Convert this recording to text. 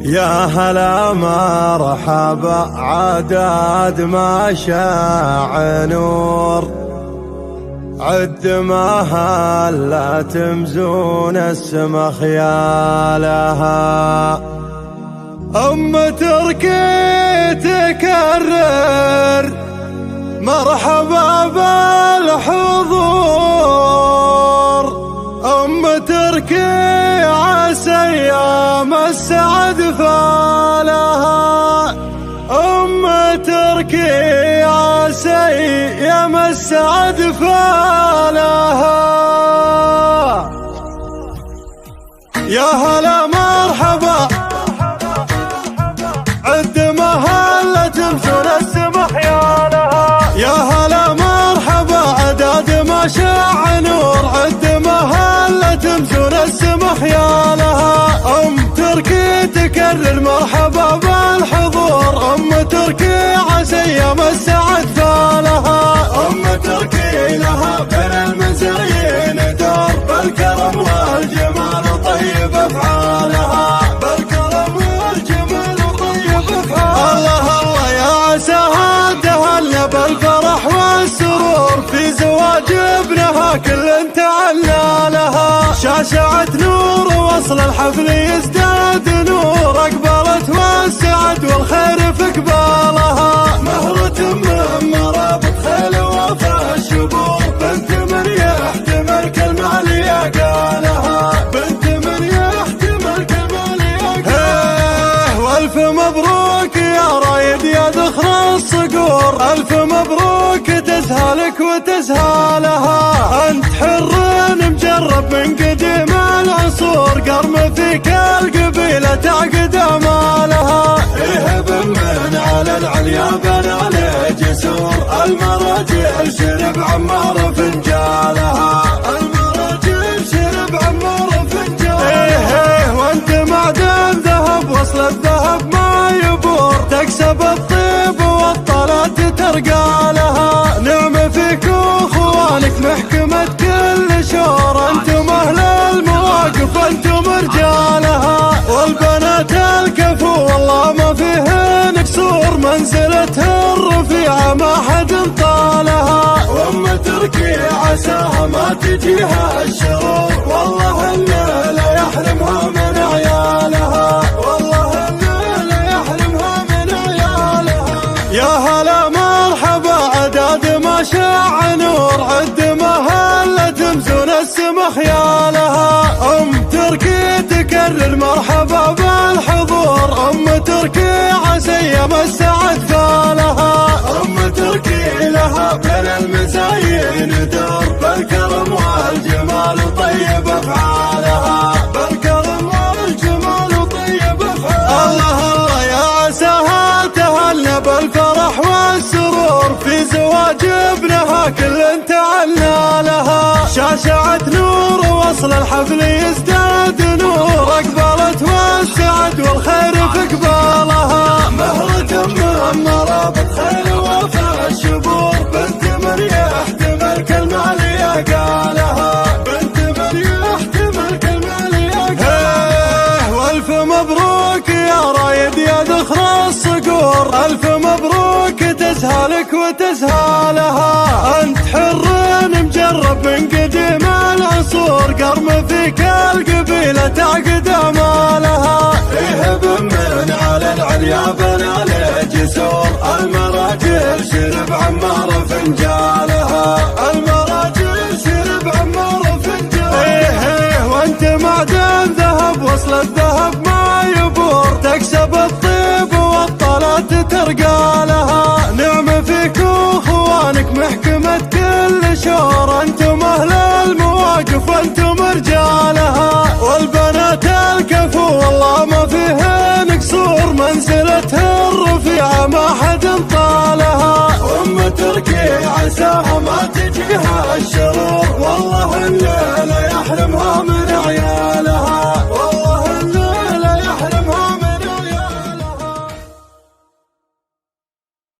يا هلا مرحبا عداد ما شاع نور، عد ما هلا تمزون السما خيالها. تركي تكرر مرحبا بالحضور، تركي عسى ايام السعد فالها. تركي عسى ايام السعد فالها. يا هلا مرحبا عد ما هلا تمزون السما خيالها. يا هلا مرحبا عداد ما شاع نور، عد ما هلا تمزون السما خيالها. تركي تكرر مرحبا بالحضور، تركي عسى ايام السعد فالها. تركي لها بين المزايين دور، بالكرم والجمال طيب افعالها. بالكرم والجمال طيب افعالها. الله الله يا عساها تهنى بالفرح والسرور، في زواج ابنها كل تعلى لها. شاشعت نور وصل الحفل يزداد نور، اقبلت والسعد والخير في قبالها. مهرة من مرابط خيل وفا الشبور، بنت من يحتمل كالمال يقالها. بنت من يحتمل كالمال يقالها. والف مبروك يا رايد يا ذخر الصقور، الف مبروك تزهالك وتزهالها. انت حر مجرب من قديم العصور، قرم فيك القبيلة تعقد امالها. اهب من على العليا بنى جسور، المراجل شرب عمار فنجالها. المراجل شرب عمار فنجالها. وانت معدن ذهب وصل الذهب ما يبور، تكسب الطيب والطلات ترقى لها. نعم فيك واخوانك محكمة كل شور، انتم اهل المواقف انتم رجالها. والبنات الكفو والله ما فيهن كسور، منزلتها الرفيعة ما حد طالها. تركي عساها ما تجيها الشرور، والله انه لا يحرمها من عيالها. والله انه لا يحرمها من عيالها. يا هلا مرحبا عداد ما شاع نور، عد ما هلا تمزون السما خيالها. تركي تكرر مرحبا بالحضور، تركي عسى ايام السعد فالها. تركي لها بين المزايين دور، بالكرم والجمال طيب افعالها. بالكرم والجمال طيب افعالها. الله الله يا عساها تهنى بالفرح والسرور، في زواج ابنها كل تعلى لها. شاشعت نور وصل الحفل يزداد نور، اقبلت والسعد والخير في قبالها. مهرة من مرابط خيل وفا الشبور، بنت من يحتمل كالمال يقالها. بنت من يحتمل كالمال يقالها. والف مبروك يا رايد يا ذخر الصقور، الف مبروك تزهالك وتزهالها. انت حر مجرب من قديم العصور، قرم فيك القبيلة تعقد امالها. اهب من على العليا بنى جسور، المراجل شرب عمار فنجالها. المراجل شرب عمار فنجالها. وانت معدن ذهب وصل الذهب ما يبور، تكسب الطيب والطلات ترقى لها. نعم فيك واخوانك محكمة كل شور، انتم اهل المواقف انتم رجالها. والبنات الكفو والله ما فيهن كسور، منزلتها الرفيعة ما حد طالها. تركي عساها ما تجيها الشر،